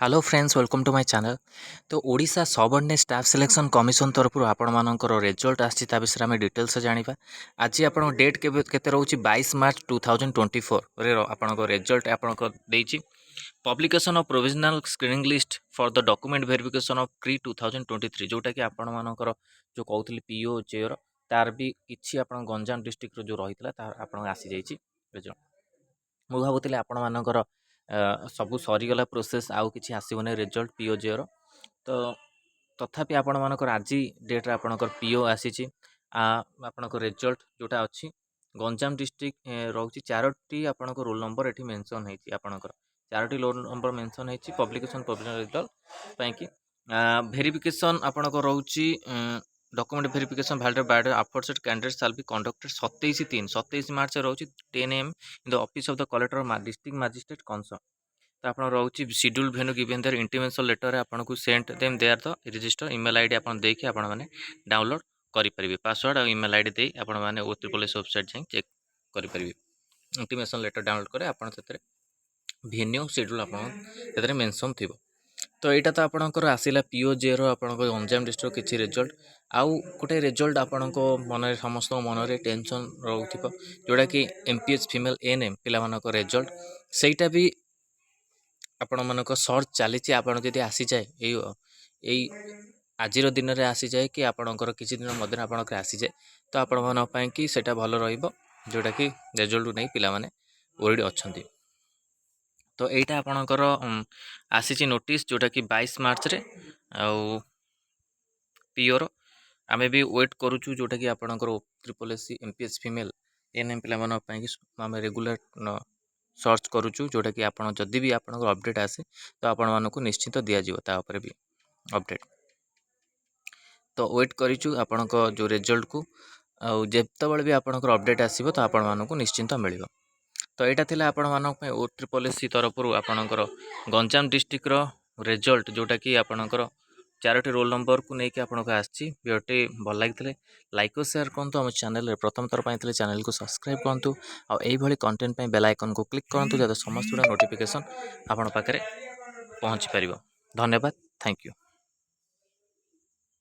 Hello friends welcome to my channel. तो Odisha subordinate staff selection commission तरफ आपण मानकर रिजल्ट आछि ता विषय में डिटेल्स जानिबा। आज आपण डेट केते रहउछि 22 मार्च 2024 रे आपण रिजल्ट आपण देछि। Publication of provisional screening list for the document verification of pre 2023 जोटा कि आपण मानकर जो कहउतली पीओ जेर तार भी किछि आपण गंजाम डिस्ट्रिक्ट रो जो रहितला तार आपण आसी जाइछि रिजल्ट। मु भाबुଥିଲି आपण मानकर ସବୁ ସରିଗଲା ପ୍ରୋସେସ୍ ଆଉ କିଛି ଆସିବନି ରେଜଲ୍ଟ ପିଓ ଜିଓର। ତ ତଥାପି ଆପଣ ମାନଙ୍କର ଆଜି ଡେଟ୍ରେ ଆପଣଙ୍କର ପିଓ ଆସିଛି। ଆପଣଙ୍କ ରେଜଲ୍ଟ ଯେଉଁଟା ଅଛି ଗଞ୍ଜାମ ଡିଷ୍ଟ୍ରିକ୍ଟ ରହୁଛି 4ଟି ଆପଣଙ୍କ ରୋଲ୍ ନମ୍ବର ଏଠି ମେନସନ୍ ହେଇଛି। ଆପଣଙ୍କର 4ଟି ରୋଲ୍ ନମ୍ବର ମେନସନ୍ ହେଇଛି ପବ୍ଲିକେସନ୍ ପ୍ରୋଭିଜନାଲ ରେଜଲ୍ଟ ପାଇଁକି। ଭେରିଫିକେସନ୍ ଆପଣଙ୍କ ରହୁଛି document verification valid by aforesaid candidate shall be conducted 27 March रोचे 10 AM in the office of the collector district magistrate concern. तो आप रोचे schedule venue given there intimation letter आपको send them they are the register email ID आप देखिए आप download करेंगे password और ईमेल आईडी दे आप OTRPS वेबसाइट जाए चेक करेंगे। इंटीमेशन लेटर डाउनलोड करें आप वेन्यू शेड्यूल आप मेंशन थी। तो यहाँ तो आपंकर आसला पीओ जेर आप गंजाम डिस्ट्रिक्ट किसी रिजल्ट आउ गोटे रिजल्ट आपण मन समस्त मन में टेंशन रोथ जोटा कि MPH फीमेल एएनएम पिला रिजल्ट सहीटा भी आपण मान सर्च चली आप आसी जाए यही आज दिन में आसी जाए कि आपणकर किसी दिन मध्य आप आसी जाए तो आपण कि सेटा भल रोटा कि रिजल्ट नहीं पिला माने ओरिड अच्छा। तो यहीटा आपणकर आसी नोटिस जोटा कि 22 मार्च रे आउ पीओर आमे भी वेट करूँ जोटा कि आपणकर OTRPS MPH फीमेल एएनएम पिला आम रेगुलर सर्च करूँ जोटा कि आप जदि भी आप अपडेट आसे तो आपण को निश्चित दिज्व भी अपडेट। तो वेट करूँ आपण जो रिजल्ट को जितेबाला भी आपंकर अपडेट आसो तो आपण को निश्चिंत मिल। तो यहाँ थी आपण OTRPS तरफ आपणकर गंजाम डिस्ट्रिक्टर रिजल्ट जोटा कि आपणकर 4टी रोल नंबर को लेकिन आपको आसी भिडियोटी भल लगी लाइक और शेयर करूँ। आम चैनल प्रथम थर पर चैनल को सब्सक्राइब करूँ और यही कंटेंट बेल आइकन को क्लिक करूँ जब समस्त नोटिफिकेशन आपण पाखे पहुँची पार। धन्यवाद, थैंक यू।